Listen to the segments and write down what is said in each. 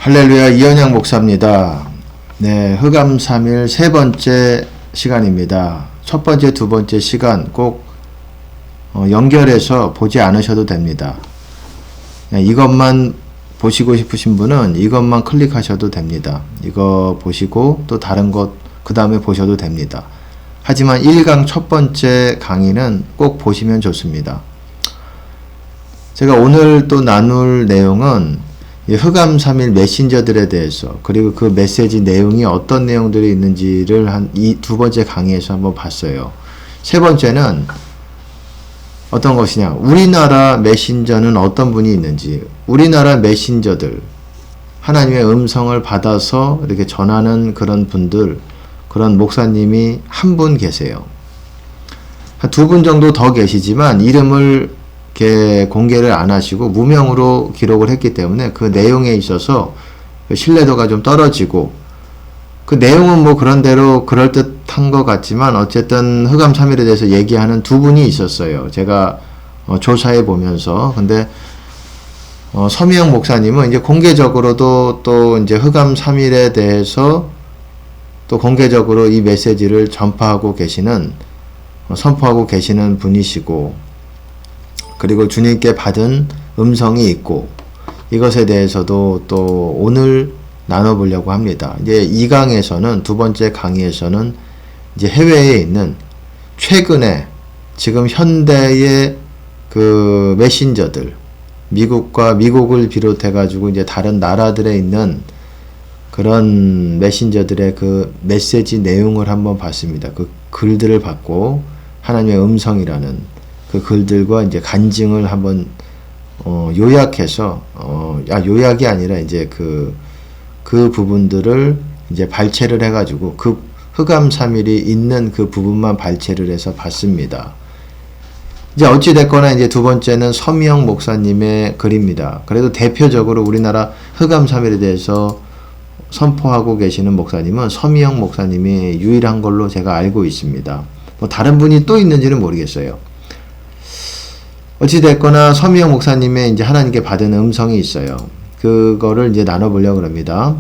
할렐루야, 이현양 목사입니다. 네, 흑암 3일 세 번째 시간입니다. 첫 번째, 두 번째 시간 꼭 연결해서 보지 않으셔도 됩니다. 이것만 보시고 싶으신 분은 이것만 클릭하셔도 됩니다. 이거 보시고 또 다른 것 그 다음에 보셔도 됩니다. 하지만 1강 첫 번째 강의는 꼭 보시면 좋습니다. 제가 오늘 또 나눌 내용은 흑암 3일 메신저들에 대해서, 그리고 그 메시지 내용이 어떤 내용들이 있는지를 이 두 번째 강의에서 한번 봤어요. 세 번째는 어떤 것이냐, 우리나라 메신저는 어떤 분이 있는지, 우리나라 메신저들, 하나님의 음성을 받아서 이렇게 전하는 그런 분들, 그런 목사님이 한 분 계세요. 한 두 분 정도 더 계시지만 이름을 이렇게 공개를 안 하시고 무명으로 기록을 했기 때문에 그 내용에 있어서 신뢰도가 좀 떨어지고, 그 내용은 뭐 그런대로 그럴듯한 것 같지만 어쨌든 흑암 3일에 대해서 얘기하는 두 분이 있었어요. 제가 조사해 보면서. 근데 서미영 목사님은 이제 공개적으로도 또 이제 흑암 3일에 대해서 또 공개적으로 이 메시지를 전파하고 계시는, 선포하고 계시는 분이시고, 그리고 주님께 받은 음성이 있고, 이것에 대해서도 또 오늘 나눠보려고 합니다. 이제 2강에서는, 두 번째 강의에서는 이제 해외에 있는 최근에 지금 현대의 그 메신저들, 미국을 비롯해가지고 이제 다른 나라들에 있는 그런 메신저들의 그 메시지 내용을 한번 봤습니다. 그 글들을 봤고, 하나님의 음성이라는 그 글들과 이제 간증을 한번 요약해서 요약이 아니라 이제 그 부분들을 이제 발췌를 해가지고 그 흑암 3일이 있는 그 부분만 발췌를 해서 봤습니다. 이제 어찌 됐거나 이제 두 번째는 서미영 목사님의 글입니다. 그래도 대표적으로 우리나라 흑암 3일에 대해서 선포하고 계시는 목사님은 서미영 목사님이 유일한 걸로 제가 알고 있습니다. 뭐 다른 분이 또 있는지는 모르겠어요. 어찌됐거나 서미영 목사님의 이제 하나님께 받은 음성이 있어요. 그거를 이제 나눠보려고 합니다.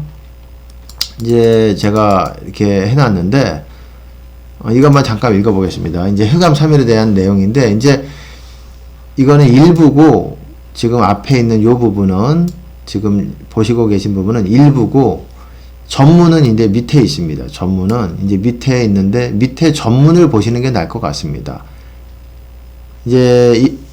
이제 제가 이렇게 해놨는데, 이것만 잠깐 읽어보겠습니다. 이제 흑암 3일에 대한 내용인데, 이제 이거는 일부고, 지금 앞에 있는 요 부분은, 지금 보시고 계신 부분은 일부고, 전문은 이제 밑에 있습니다. 전문은 이제 밑에 있는데, 밑에 전문을 보시는 게 나을 것 같습니다. 이제 이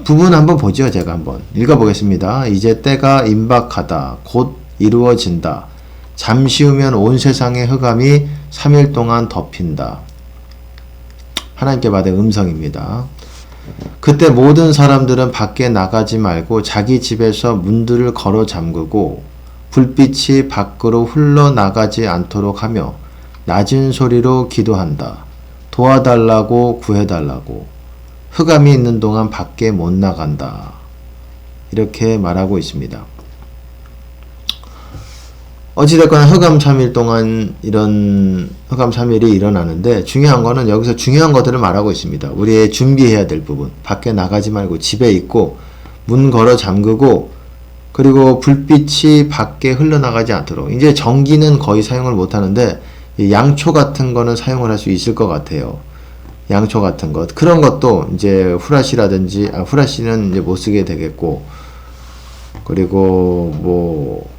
부분 한번 보죠. 제가 한번 읽어보겠습니다. 이제 때가 임박하다. 곧 이루어진다. 잠시 후면 온 세상의 흑암이 3일 동안 덮인다. 하나님께 받은 음성입니다. 그때 모든 사람들은 밖에 나가지 말고 자기 집에서 문들을 걸어 잠그고 불빛이 밖으로 흘러나가지 않도록 하며 낮은 소리로 기도한다. 도와달라고 구해달라고. 흑암이 있는 동안 밖에 못 나간다. 이렇게 말하고 있습니다. 어찌됐거나 흑암 3일 동안 이런 흑암 3일이 일어나는데, 중요한 거는 여기서 중요한 것들을 말하고 있습니다. 우리의 준비해야 될 부분. 밖에 나가지 말고 집에 있고 문 걸어 잠그고, 그리고 불빛이 밖에 흘러나가지 않도록. 이제 전기는 거의 사용을 못 하는데 양초 같은 거는 사용을 할 수 있을 것 같아요. 양초 같은 것. 그런 것도 이제 후라시라든지, 후라시는 이제 못 쓰게 되겠고, 그리고 뭐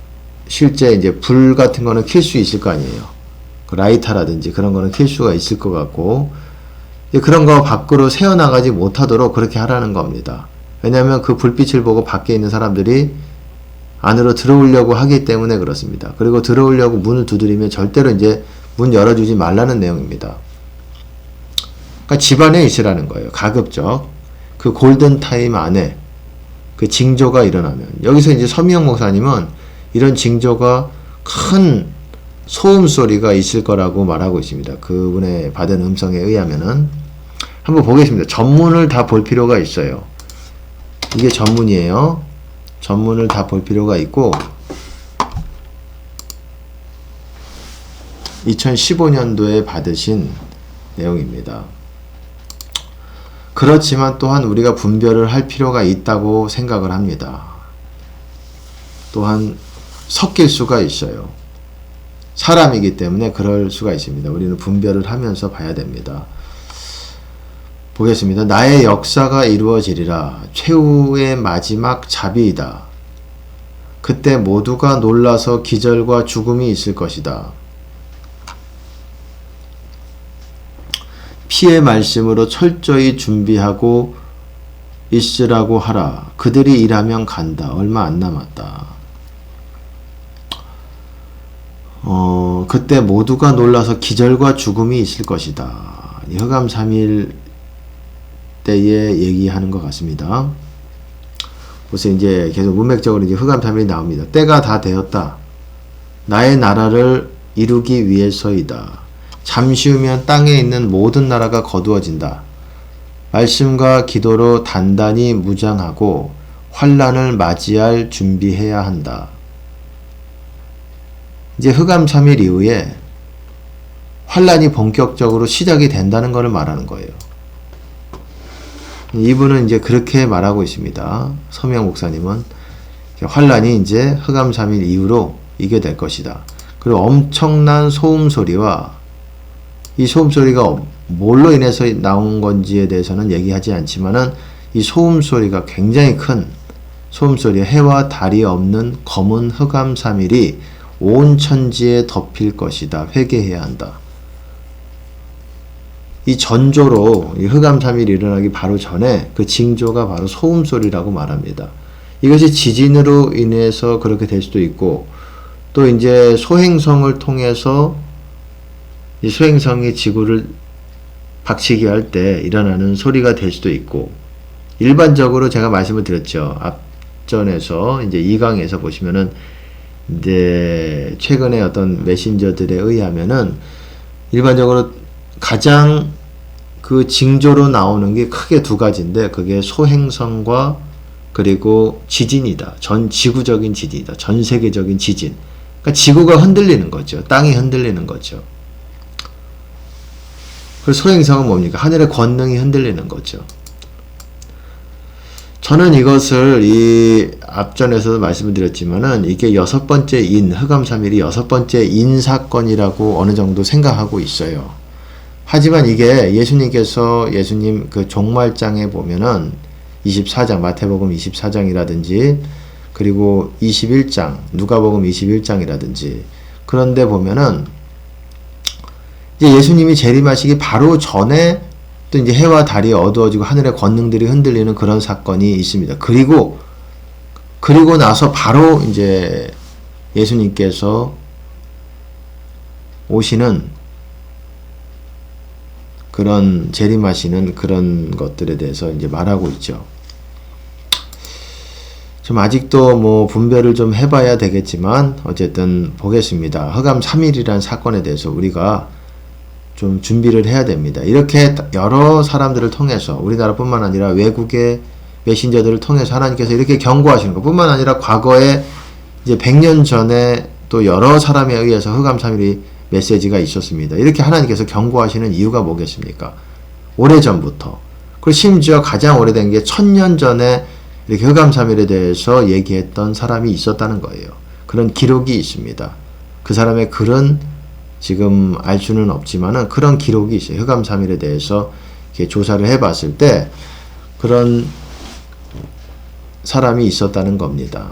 실제 이제 불 같은 거는 켤 수 있을 거 아니에요. 그 라이터라든지 그런 거는 켤 수가 있을 것 같고, 그런 거 밖으로 새어나가지 못하도록 그렇게 하라는 겁니다. 왜냐하면 그 불빛을 보고 밖에 있는 사람들이 안으로 들어오려고 하기 때문에 그렇습니다. 그리고 들어오려고 문을 두드리면 절대로 이제 문 열어주지 말라는 내용입니다. 그러니까 집 안에 있으라는 거예요. 가급적 그 골든타임 안에 그 징조가 일어나면, 여기서 이제 서미영 목사님은 이런 징조가 큰 소음 소리가 있을 거라고 말하고 있습니다. 그분의 받은 음성에 의하면은. 한번 보겠습니다. 전문을 다 볼 필요가 있어요. 이게 전문이에요. 전문을 다 볼 필요가 있고, 2015년도에 받으신 내용입니다. 그렇지만 또한 우리가 분별을 할 필요가 있다고 생각을 합니다. 또한 섞일 수가 있어요. 사람이기 때문에 그럴 수가 있습니다. 우리는 분별을 하면서 봐야 됩니다. 보겠습니다. 나의 역사가 이루어지리라. 최후의 마지막 자비이다. 그때 모두가 놀라서 기절과 죽음이 있을 것이다. 피의 말씀으로 철저히 준비하고 있으라고 하라. 그들이 일하면 간다. 얼마 안 남았다. 그때 모두가 놀라서 기절과 죽음이 있을 것이다. 흑암 3일 때에 얘기하는 것 같습니다. 보세요. 이제 계속 문맥적으로 이제 흑암 3일이 나옵니다. 때가 다 되었다. 나의 나라를 이루기 위해서이다. 잠시 후면 땅에 있는 모든 나라가 거두어진다. 말씀과 기도로 단단히 무장하고 환란을 맞이할 준비해야 한다. 이제 흑암 3일 이후에 환란이 본격적으로 시작이 된다는 것을 말하는 거예요. 이분은 이제 그렇게 말하고 있습니다. 서명 목사님은 환란이 이제 흑암 3일 이후로 이게 될 것이다. 그리고 엄청난 소음 소리와 이 소음 소리가 뭘로 인해서 나온 건지에 대해서는 얘기하지 않지만은 이 소음 소리가 굉장히 큰 소음 소리, 해와 달이 없는 검은 흑암 3일이 온 천지에 덮일 것이다. 회개해야 한다. 이 전조로 이 흑암 3일이 일어나기 바로 전에 그 징조가 바로 소음 소리라고 말합니다. 이것이 지진으로 인해서 그렇게 될 수도 있고, 또 이제 소행성을 통해서 이 소행성이 지구를 박치기 할 때 일어나는 소리가 될 수도 있고, 일반적으로 제가 말씀을 드렸죠. 앞전에서 이제 2강에서 보시면은 이제 최근에 어떤 메신저들에 의하면은 일반적으로 가장 그 징조로 나오는 게 크게 두 가지인데, 그게 소행성과 그리고 지진이다. 전 지구적인 지진이다. 전 세계적인 지진. 그러니까 지구가 흔들리는 거죠. 땅이 흔들리는 거죠. 그 소행성은 뭡니까? 하늘의 권능이 흔들리는 거죠. 저는 이것을 이 앞전에서도 말씀을 드렸지만은 이게 여섯 번째 흑암 3일이 여섯 번째 사건이라고 어느 정도 생각하고 있어요. 하지만 이게 예수님 그 종말장에 보면은 24장, 마태복음 24장이라든지 그리고 21장, 누가복음 21장이라든지 그런데 보면은 이제 예수님이 재림하시기 바로 전에 또 이제 해와 달이 어두워지고 하늘의 권능들이 흔들리는 그런 사건이 있습니다. 그리고 나서 바로 이제 예수님께서 오시는 그런 재림하시는 그런 것들에 대해서 이제 말하고 있죠. 좀 아직도 뭐 분별을 좀 해봐야 되겠지만 어쨌든 보겠습니다. 흑암 3일이라는 사건에 대해서 우리가 좀 준비를 해야 됩니다. 이렇게 여러 사람들을 통해서 우리나라뿐만 아니라 외국의 메신저들을 통해서 하나님께서 이렇게 경고하시는 것 뿐만 아니라 과거에 이제 100년 전에 또 여러 사람에 의해서 흑암 3일이 메시지가 있었습니다. 이렇게 하나님께서 경고하시는 이유가 뭐겠습니까? 오래전부터. 그리고 심지어 가장 오래된 게 1000년 전에 이렇게 흑암 3일에 대해서 얘기했던 사람이 있었다는 거예요. 그런 기록이 있습니다. 그 사람의 글은 지금 알 수는 없지만은 그런 기록이 있어요. 흑암 3일에 대해서 이렇게 조사를 해봤을 때 그런 사람이 있었다는 겁니다.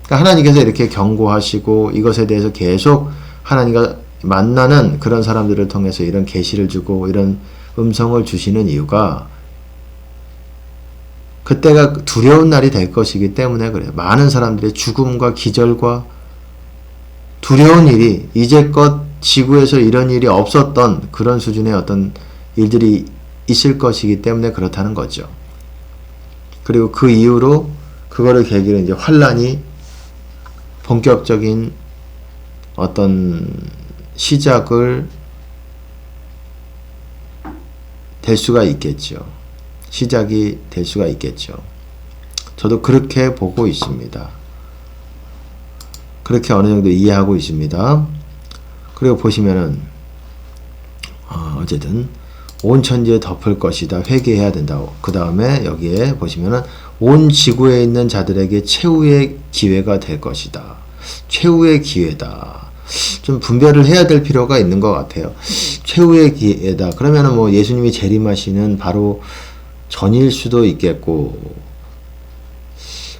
그러니까 하나님께서 이렇게 경고하시고 이것에 대해서 계속 하나님과 만나는 그런 사람들을 통해서 이런 계시를 주고 이런 음성을 주시는 이유가 그때가 두려운 날이 될 것이기 때문에 그래요. 많은 사람들의 죽음과 기절과 두려운 일이 이제껏 지구에서 이런 일이 없었던 그런 수준의 어떤 일들이 있을 것이기 때문에 그렇다는 거죠. 그리고 그 이후로 그거를 계기로 이제 환란이 본격적인 어떤 시작을 될 수가 있겠죠. 시작이 될 수가 있겠죠. 저도 그렇게 보고 있습니다. 그렇게 어느 정도 이해하고 있습니다. 그리고 보시면은 어쨌든 온 천지에 덮을 것이다. 회개해야 된다고. 그 다음에 여기에 보시면은 온 지구에 있는 자들에게 최후의 기회가 될 것이다. 최후의 기회다. 좀 분별을 해야 될 필요가 있는 것 같아요. 최후의 기회다. 그러면은 뭐 예수님이 재림하시는 바로 전일 수도 있겠고,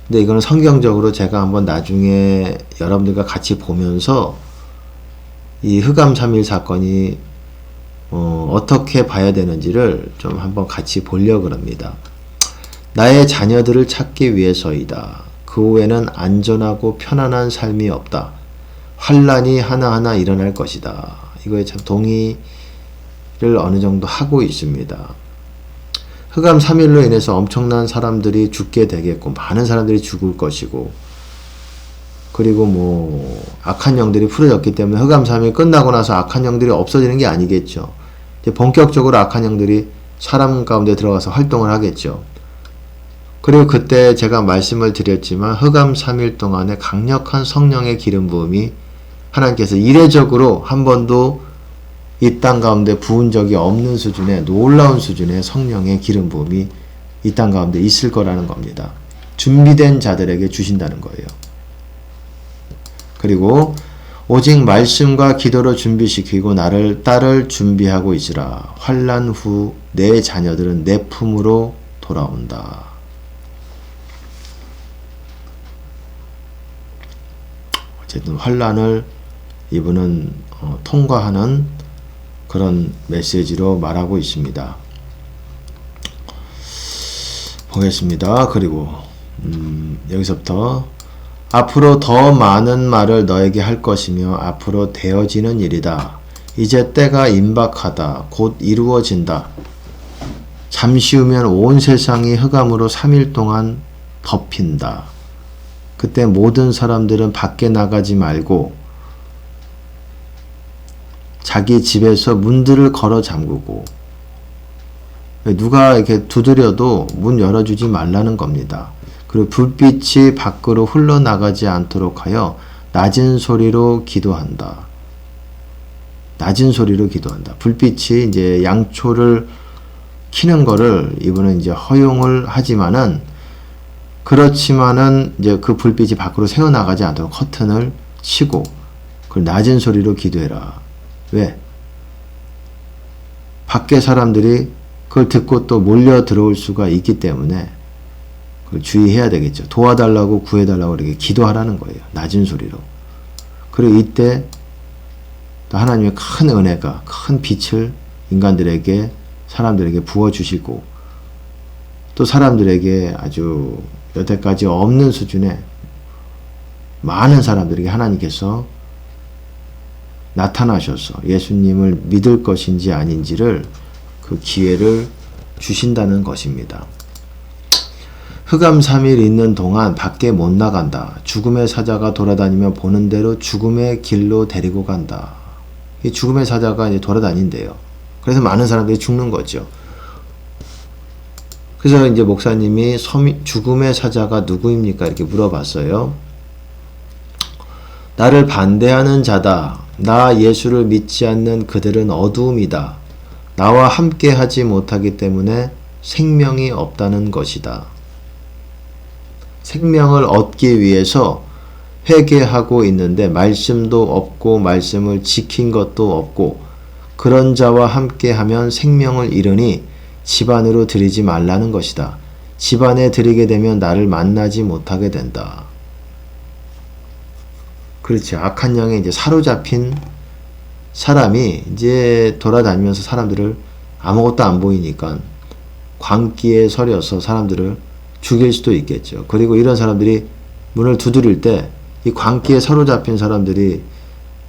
근데 이거는 성경적으로 제가 한번 나중에 여러분들과 같이 보면서 이 흑암 3일 사건이 어떻게 봐야 되는지를 좀 한번 같이 보려고 합니다. 나의 자녀들을 찾기 위해서이다. 그 후에는 안전하고 편안한 삶이 없다. 환란이 하나하나 일어날 것이다. 이거에 참 동의를 어느 정도 하고 있습니다. 흑암 3일로 인해서 엄청난 사람들이 죽게 되겠고, 많은 사람들이 죽을 것이고, 그리고 뭐 악한 영들이 풀어졌기 때문에 흑암 3일 끝나고 나서 악한 영들이 없어지는 게 아니겠죠. 이제 본격적으로 악한 영들이 사람 가운데 들어가서 활동을 하겠죠. 그리고 그때 제가 말씀을 드렸지만 흑암 3일 동안에 강력한 성령의 기름 부음이 하나님께서 이례적으로 한 번도 이 땅 가운데 부은 적이 없는 수준의, 놀라운 수준의 성령의 기름 부음이 이 땅 가운데 있을 거라는 겁니다. 준비된 자들에게 주신다는 거예요. 그리고 오직 말씀과 기도로 준비시키고 나를 따를 준비하고 있으라. 환난 후 내 자녀들은 내 품으로 돌아온다. 어쨌든 환난을 이분은 통과하는 그런 메시지로 말하고 있습니다. 보겠습니다. 그리고 여기서부터 앞으로 더 많은 말을 너에게 할 것이며 앞으로 되어지는 일이다. 이제 때가 임박하다. 곧 이루어진다. 잠시 후면 온 세상이 흑암으로 3일 동안 덮인다. 그때 모든 사람들은 밖에 나가지 말고 자기 집에서 문들을 걸어 잠그고, 누가 이렇게 두드려도 문 열어주지 말라는 겁니다. 그리고 불빛이 밖으로 흘러나가지 않도록 하여 낮은 소리로 기도한다. 낮은 소리로 기도한다. 불빛이 이제 양초를 키는 거를 이분은 이제 허용을 하지만은, 그렇지만은 이제 그 불빛이 밖으로 새어나가지 않도록 커튼을 치고, 그걸 낮은 소리로 기도해라. 왜? 밖에 사람들이 그걸 듣고 또 몰려 들어올 수가 있기 때문에 그걸 주의해야 되겠죠. 도와달라고 구해달라고 이렇게 기도하라는 거예요. 낮은 소리로. 그리고 이때 또 하나님의 큰 은혜가, 큰 빛을 인간들에게, 사람들에게 부어주시고, 또 사람들에게 아주 여태까지 없는 수준의 많은 사람들에게 하나님께서 나타나셔서 예수님을 믿을 것인지 아닌지를 그 기회를 주신다는 것입니다. 흑암 3일 있는 동안 밖에 못 나간다. 죽음의 사자가 돌아다니며 보는 대로 죽음의 길로 데리고 간다. 이 죽음의 사자가 이제 돌아다닌대요. 그래서 많은 사람들이 죽는 거죠. 그래서 이제 목사님이 죽음의 사자가 누구입니까? 이렇게 물어봤어요. 나를 반대하는 자다. 나 예수를 믿지 않는 그들은 어두움이다. 나와 함께 하지 못하기 때문에 생명이 없다는 것이다. 생명을 얻기 위해서 회개하고 있는데 말씀도 없고 말씀을 지킨 것도 없고, 그런 자와 함께 하면 생명을 잃으니 집안으로 들이지 말라는 것이다. 집안에 들이게 되면 나를 만나지 못하게 된다. 그렇지. 악한 영에 이제 사로잡힌 사람이 이제 돌아다니면서 사람들을, 아무것도 안 보이니까 광기에 서려서 사람들을 죽일 수도 있겠죠. 그리고 이런 사람들이 문을 두드릴 때 이 광기에 사로잡힌 사람들이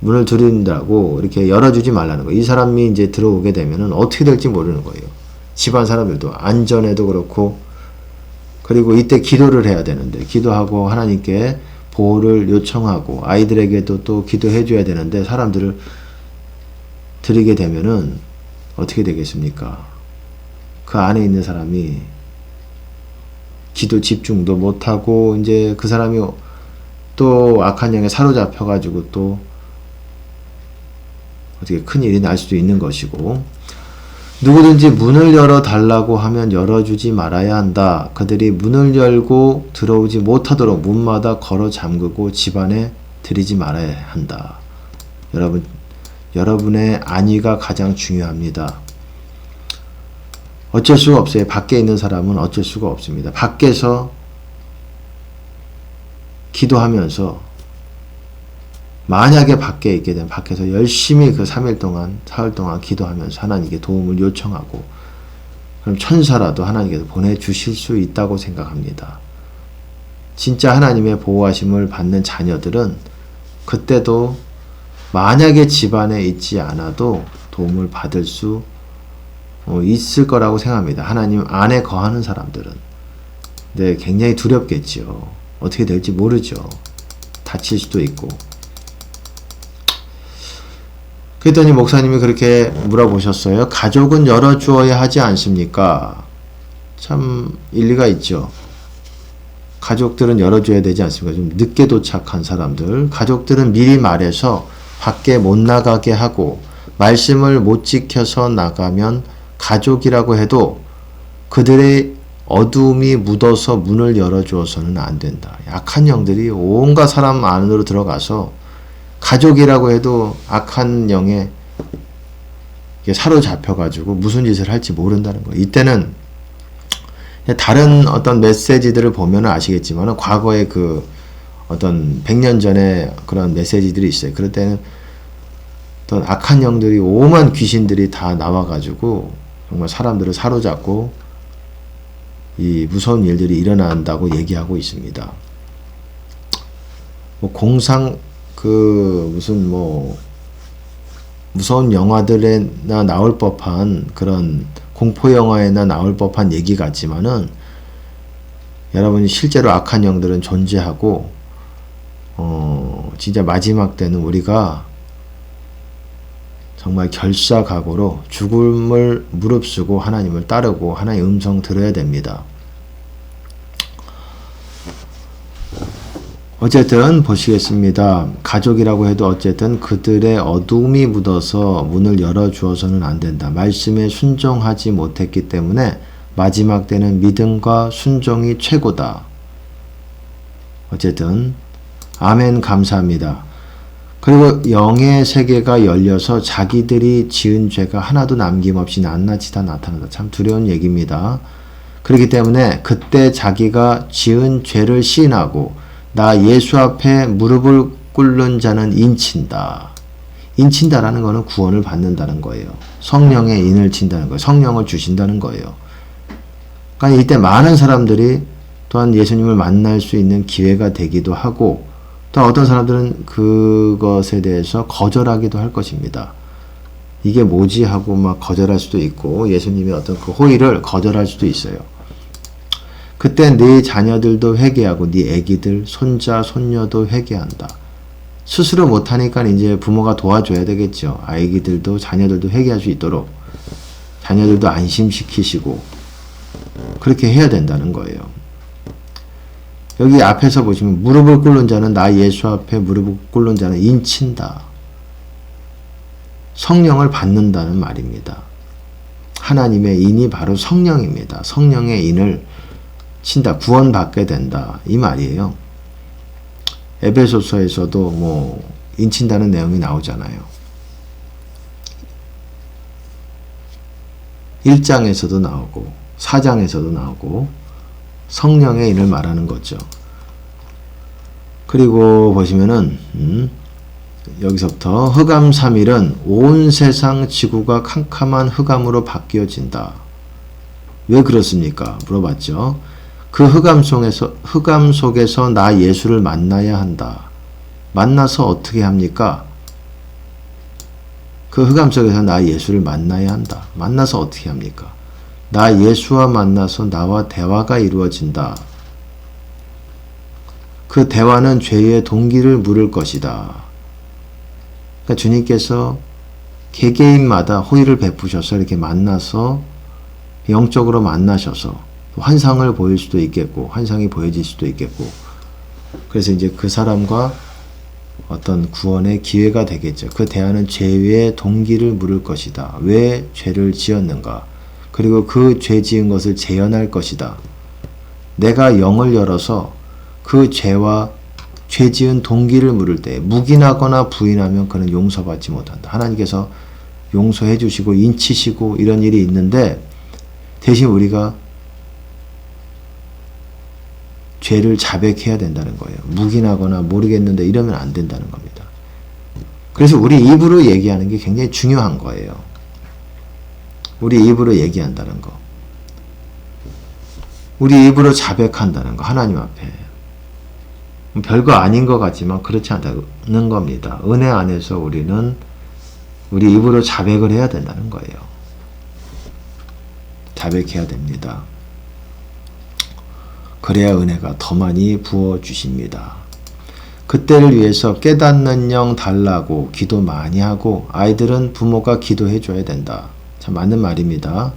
문을 두드린다고 이렇게 열어주지 말라는 거예요. 이 사람이 이제 들어오게 되면은 어떻게 될지 모르는 거예요. 집안 사람들도 안전에도 그렇고, 그리고 이때 기도를 해야 되는데, 기도하고 하나님께 보호를 요청하고 아이들에게도 또 기도해 줘야 되는데, 사람들을 드리게 되면은 어떻게 되겠습니까? 그 안에 있는 사람이 기도 집중도 못하고, 이제 그 사람이 또 악한 영에 사로잡혀 가지고 또 어떻게 큰 일이 날 수도 있는 것이고, 누구든지 문을 열어 달라고 하면 열어주지 말아야 한다. 그들이 문을 열고 들어오지 못하도록 문마다 걸어 잠그고 집안에 드리지 말아야 한다. 여러분의 안위가 가장 중요합니다. 어쩔 수가 없어요. 밖에 있는 사람은 어쩔 수가 없습니다. 밖에서 기도하면서 만약에 밖에 있게 되면 밖에서 열심히 그 3일 동안, 사흘 동안 기도하면서 하나님께 도움을 요청하고 그럼 천사라도 하나님께서 보내주실 수 있다고 생각합니다. 진짜 하나님의 보호하심을 받는 자녀들은 그때도 만약에 집안에 있지 않아도 도움을 받을 수 있을 거라고 생각합니다. 하나님 안에 거하는 사람들은. 네, 굉장히 두렵겠죠. 어떻게 될지 모르죠. 다칠 수도 있고. 그랬더니 목사님이 그렇게 물어보셨어요. 가족은 열어주어야 하지 않습니까? 참 일리가 있죠. 가족들은 열어줘야 되지 않습니까? 좀 늦게 도착한 사람들. 가족들은 미리 말해서 밖에 못 나가게 하고 말씀을 못 지켜서 나가면 가족이라고 해도 그들의 어두움이 묻어서 문을 열어주어서는 안 된다. 약한 영들이 온갖 사람 안으로 들어가서 가족이라고 해도 악한 영에 사로잡혀가지고 무슨 짓을 할지 모른다는 거예요. 이때는 다른 어떤 메시지들을 보면 아시겠지만 과거에 그 어떤 100년 전에 그런 메시지들이 있어요. 그럴 때는 어떤 악한 영들이 오만 귀신들이 다 나와가지고 정말 사람들을 사로잡고 이 무서운 일들이 일어난다고 얘기하고 있습니다. 뭐 공상 그 무슨 뭐 무서운 영화들에나 나올 법한 그런 공포 영화에나 나올 법한 얘기 같지만은 여러분이 실제로 악한 영들은 존재하고 진짜 마지막 때는 우리가 정말 결사각오로 죽음을 무릅쓰고 하나님을 따르고 하나님의 음성 들어야 됩니다. 어쨌든 보시겠습니다. 가족이라고 해도 어쨌든 그들의 어둠이 묻어서 문을 열어주어서는 안 된다. 말씀에 순종하지 못했기 때문에 마지막 때는 믿음과 순종이 최고다. 어쨌든 아멘 감사합니다. 그리고 영의 세계가 열려서 자기들이 지은 죄가 하나도 남김없이 낱낱이 다 나타난다. 참 두려운 얘기입니다. 그렇기 때문에 그때 자기가 지은 죄를 시인하고 나 예수 앞에 무릎을 꿇는 자는 인친다. 인친다라는 것은 구원을 받는다는 거예요. 성령의 인을 친다는 거예요. 성령을 주신다는 거예요. 그러니까 이때 많은 사람들이 또한 예수님을 만날 수 있는 기회가 되기도 하고 또 어떤 사람들은 그것에 대해서 거절하기도 할 것입니다. 이게 뭐지 하고 막 거절할 수도 있고 예수님의 어떤 그 호의를 거절할 수도 있어요. 그때 네 자녀들도 회개하고 네 애기들, 손자, 손녀도 회개한다. 스스로 못하니까 이제 부모가 도와줘야 되겠죠. 아이들도 자녀들도 회개할 수 있도록 자녀들도 안심시키시고 그렇게 해야 된다는 거예요. 여기 앞에서 보시면 무릎을 꿇는 자는 나 예수 앞에 무릎을 꿇는 자는 인친다. 성령을 받는다는 말입니다. 하나님의 인이 바로 성령입니다. 성령의 인을 친다. 구원받게 된다. 이 말이에요. 에베소서에서도 뭐 인친다는 내용이 나오잖아요. 1장에서도 나오고 4장에서도 나오고 성령의 인을 말하는 거죠. 그리고 보시면은 여기서부터 흑암 3일은 온 세상 지구가 캄캄한 흑암으로 바뀌어진다. 왜 그렇습니까? 물어봤죠. 그 흑암 속에서 나 예수를 만나야 한다. 만나서 어떻게 합니까? 그 흑암 속에서 나 예수를 만나야 한다. 만나서 어떻게 합니까? 나 예수와 만나서 나와 대화가 이루어진다. 그 대화는 죄의 동기를 물을 것이다. 그러니까 주님께서 개개인마다 호의를 베푸셔서 이렇게 만나서 영적으로 만나셔서 환상을 보일 수도 있겠고 환상이 보여질 수도 있겠고 그래서 이제 그 사람과 어떤 구원의 기회가 되겠죠. 그 대화는 죄의 동기를 물을 것이다. 왜 죄를 지었는가? 그리고 그 죄 지은 것을 재현할 것이다. 내가 영을 열어서 그 죄와 죄 지은 동기를 물을 때 묵인하거나 부인하면 그는 용서받지 못한다. 하나님께서 용서해 주시고 인치시고 이런 일이 있는데 대신 우리가 죄를 자백해야 된다는 거예요. 묵인하거나 모르겠는데 이러면 안 된다는 겁니다. 그래서 우리 입으로 얘기하는 게 굉장히 중요한 거예요. 우리 입으로 얘기한다는 거. 우리 입으로 자백한다는 거. 하나님 앞에. 별거 아닌 것 같지만 그렇지 않다는 겁니다. 은혜 안에서 우리는 우리 입으로 자백을 해야 된다는 거예요. 자백해야 됩니다. 그래야 은혜가 더 많이 부어주십니다. 그때를 위해서 깨닫는 영 달라고 기도 많이 하고 아이들은 부모가 기도해 줘야 된다. 참 맞는 말입니다.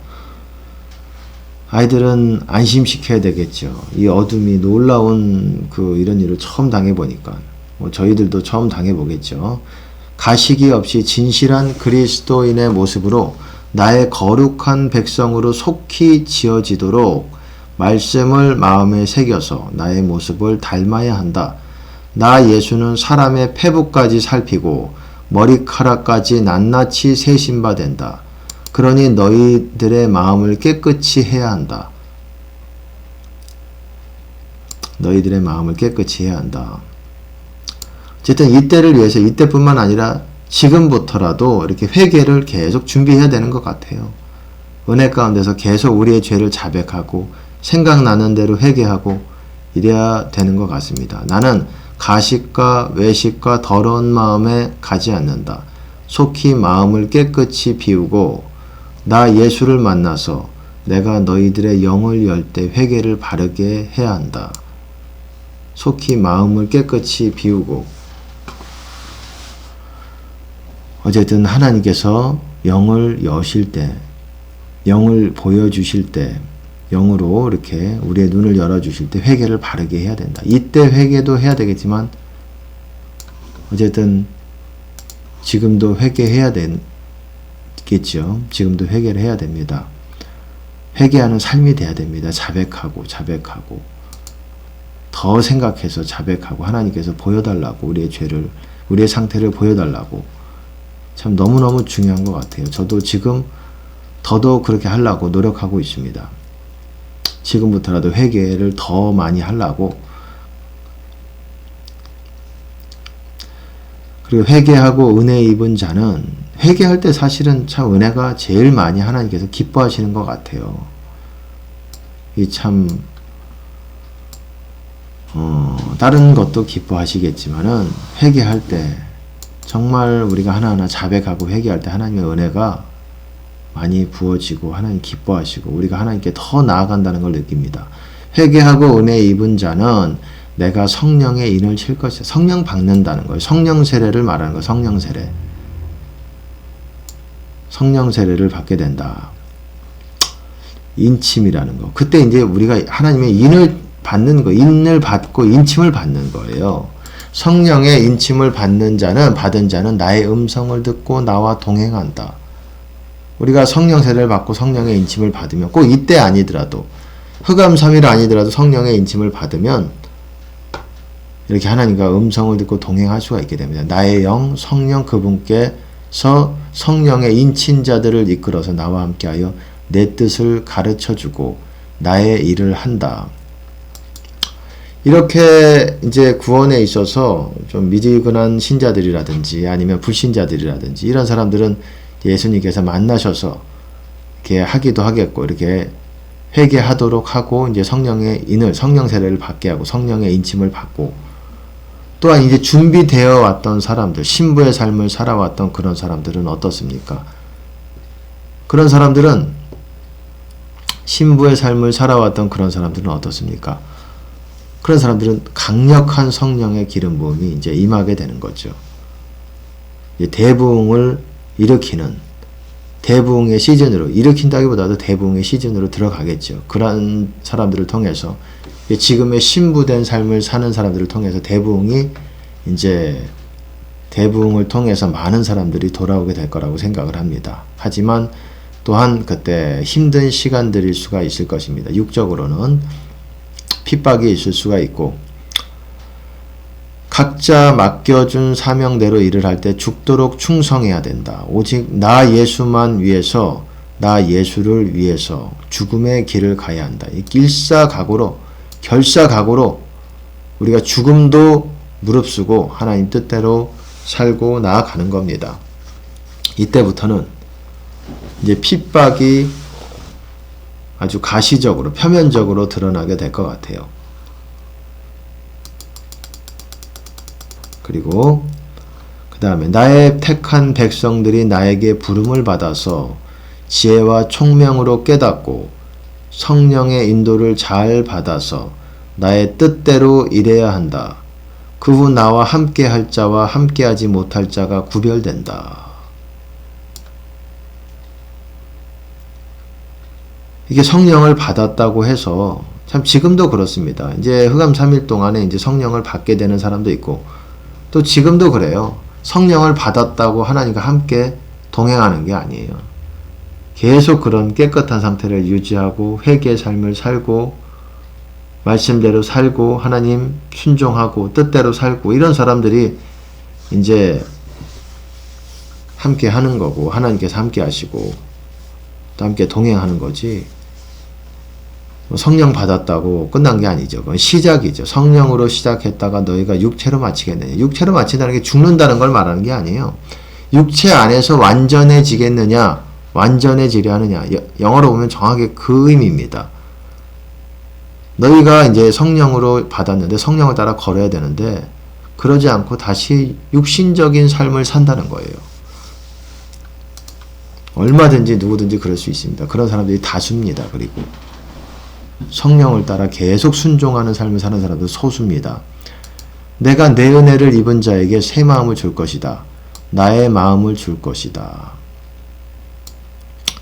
아이들은 안심시켜야 되겠죠. 이 어둠이 놀라운 이런 일을 처음 당해보니까 저희들도 처음 당해보겠죠. 가식이 없이 진실한 그리스도인의 모습으로 나의 거룩한 백성으로 속히 지어지도록 말씀을 마음에 새겨서 나의 모습을 닮아야 한다. 나 예수는 사람의 폐부까지 살피고 머리카락까지 낱낱이 세심바 된다. 그러니 너희들의 마음을 깨끗이 해야 한다. 너희들의 마음을 깨끗이 해야 한다. 어쨌든 이때를 위해서 이때뿐만 아니라 지금부터라도 이렇게 회개를 계속 준비해야 되는 것 같아요. 은혜 가운데서 계속 우리의 죄를 자백하고 생각나는 대로 회개하고 이래야 되는 것 같습니다. 나는 가식과 외식과 더러운 마음에 가지 않는다. 속히 마음을 깨끗이 비우고 나 예수를 만나서 내가 너희들의 영을 열 때 회개를 바르게 해야 한다. 속히 마음을 깨끗이 비우고 어쨌든 하나님께서 영을 여실 때 영을 보여주실 때 영으로 이렇게 우리의 눈을 열어주실 때 회개를 바르게 해야 된다. 이때 회개도 해야 되겠지만 어쨌든 지금도 회개해야 되겠죠. 지금도 회개를 해야 됩니다. 회개하는 삶이 돼야 됩니다. 자백하고 더 생각해서 자백하고 하나님께서 보여달라고 우리의 죄를 우리의 상태를 보여달라고 참 너무너무 중요한 것 같아요. 저도 지금 더더욱 그렇게 하려고 노력하고 있습니다. 지금부터라도 회개를 더 많이 하려고 그리고 회개하고 은혜 입은 자는 회개할 때 사실은 참 은혜가 제일 많이 하나님께서 기뻐하시는 것 같아요. 이 참 다른 것도 기뻐하시겠지만은 회개할 때 정말 우리가 하나하나 자백하고 회개할 때 하나님의 은혜가 많이 부어지고 하나님 기뻐하시고 우리가 하나님께 더 나아간다는 걸 느낍니다. 회개하고 은혜 입은 자는 내가 성령의 인을 칠 것이다. 성령 받는다는 거예요. 성령 세례를 말하는 거예요. 성령 세례. 성령 세례를 받게 된다. 인침이라는 거. 그때 이제 우리가 하나님의 인을 받는 거, 인을 받고 인침을 받는 거예요. 성령의 인침을 받은 자는 나의 음성을 듣고 나와 동행한다. 우리가 성령 세례를 받고 성령의 인침을 받으면 꼭 이때 아니더라도 흑암3일 아니더라도 성령의 인침을 받으면 이렇게 하나님과 음성을 듣고 동행할 수가 있게 됩니다. 나의 영 성령 그분께서 성령의 인친자들을 이끌어서 나와 함께하여 내 뜻을 가르쳐주고 나의 일을 한다. 이렇게 이제 구원에 있어서 좀 미지근한 신자들이라든지 아니면 불신자들이라든지 이런 사람들은 예수님께서 만나셔서 이렇게 하기도 하겠고 이렇게 회개하도록 하고 이제 성령의 인을 성령 세례를 받게 하고 성령의 인침을 받고 또한 이제 준비되어 왔던 사람들 신부의 삶을 살아왔던 그런 사람들은 어떻습니까? 그런 사람들은 신부의 삶을 살아왔던 그런 사람들은 어떻습니까? 그런 사람들은 강력한 성령의 기름 부음이 이제 임하게 되는 거죠. 대부흥을 일으키는 대부흥의 시즌으로 일으킨다기보다도 대부흥의 시즌으로 들어가겠죠. 그런 사람들을 통해서 지금의 신부된 삶을 사는 사람들을 통해서 대부흥이 이제 대부흥을 통해서 많은 사람들이 돌아오게 될 거라고 생각을 합니다. 하지만 또한 그때 힘든 시간들일 수가 있을 것입니다. 육적으로는 핍박이 있을 수가 있고 각자 맡겨준 사명대로 일을 할 때 죽도록 충성해야 된다. 오직 나 예수만 위해서, 나 예수를 위해서 죽음의 길을 가야 한다. 이 일사각오로, 결사각오로 우리가 죽음도 무릅쓰고 하나님 뜻대로 살고 나아가는 겁니다. 이때부터는 이제 핍박이 아주 가시적으로, 표면적으로 드러나게 될 것 같아요. 그리고 그 다음에 나의 택한 백성들이 나에게 부름을 받아서 지혜와 총명으로 깨닫고 성령의 인도를 잘 받아서 나의 뜻대로 일해야 한다. 그 후 나와 함께 할 자와 함께 하지 못할 자가 구별된다. 이게 성령을 받았다고 해서 참 지금도 그렇습니다. 이제 흑암 3일 동안에 이제 성령을 받게 되는 사람도 있고 또 지금도 그래요. 성령을 받았다고 하나님과 함께 동행하는 게 아니에요. 계속 그런 깨끗한 상태를 유지하고 회개의 삶을 살고 말씀대로 살고 하나님 순종하고 뜻대로 살고 이런 사람들이 이제 함께 하는 거고 하나님께서 함께 하시고 또 함께 동행하는 거지. 성령 받았다고 끝난 게 아니죠. 그건 시작이죠. 성령으로 시작했다가 너희가 육체로 마치겠느냐. 육체로 마친다는 게 죽는다는 걸 말하는 게 아니에요. 육체 안에서 완전해지겠느냐, 완전해지려 하느냐. 영어로 보면 정확하게 그 의미입니다. 너희가 이제 성령으로 받았는데 성령을 따라 걸어야 되는데 그러지 않고 다시 육신적인 삶을 산다는 거예요. 얼마든지 누구든지 그럴 수 있습니다. 그런 사람들이 다수입니다. 그리고 성령을 따라 계속 순종하는 삶을 사는 사람도 소수입니다. 내가 내 은혜를 입은 자에게 새 마음을 줄 것이다. 나의 마음을 줄 것이다.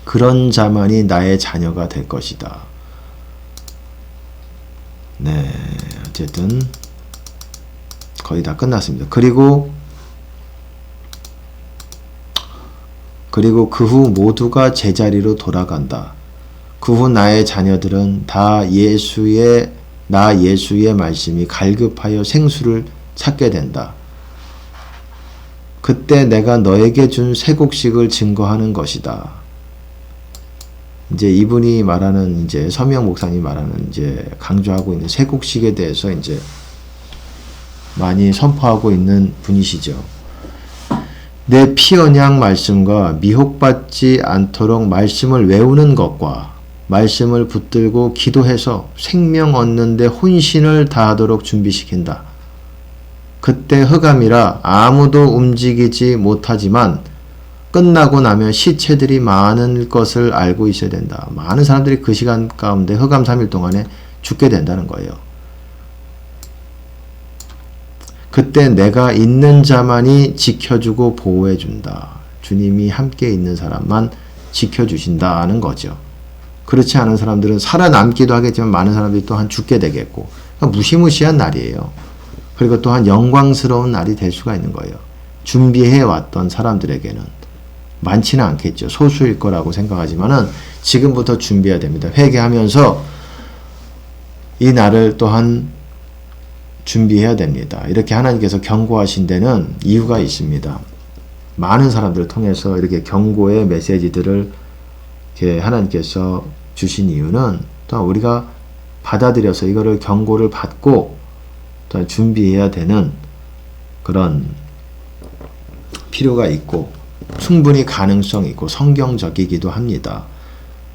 그런 자만이 나의 자녀가 될 것이다. 네, 어쨌든 거의 다 끝났습니다. 그리고 그 후 모두가 제자리로 돌아간다. 그 후 나의 자녀들은 다 나 예수의 말씀이 갈급하여 생수를 찾게 된다. 그때 내가 너에게 준 새 곡식을 증거하는 것이다. 이제 이분이 말하는 이제 서명 목사님 말하는 이제 강조하고 있는 새 곡식에 대해서 이제 많이 선포하고 있는 분이시죠. 내 피언양 말씀과 미혹받지 않도록 말씀을 외우는 것과 말씀을 붙들고 기도해서 생명 얻는데 혼신을 다하도록 준비시킨다. 그때 흑암이라 아무도 움직이지 못하지만 끝나고 나면 시체들이 많은 것을 알고 있어야 된다. 많은 사람들이 그 시간 가운데 흑암 3일 동안에 죽게 된다는 거예요. 그때 내가 있는 자만이 지켜주고 보호해준다. 주님이 함께 있는 사람만 지켜주신다는 거죠. 그렇지 않은 사람들은 살아남기도 하겠지만 많은 사람들이 또한 죽게 되겠고 그러니까 무시무시한 날이에요. 그리고 또한 영광스러운 날이 될 수가 있는 거예요. 준비해왔던 사람들에게는 많지는 않겠죠. 소수일 거라고 생각하지만은 지금부터 준비해야 됩니다. 회개하면서 이 날을 또한 준비해야 됩니다. 이렇게 하나님께서 경고하신 데는 이유가 있습니다. 많은 사람들을 통해서 이렇게 경고의 메시지들을 이렇게 하나님께서 주신 이유는 또 우리가 받아들여서 이거를 경고를 받고 또 준비해야 되는 그런 필요가 있고 충분히 가능성이 있고 성경적이기도 합니다.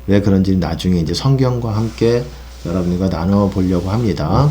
왜 그런지 나중에 이제 성경과 함께 여러분과 나눠 보려고 합니다.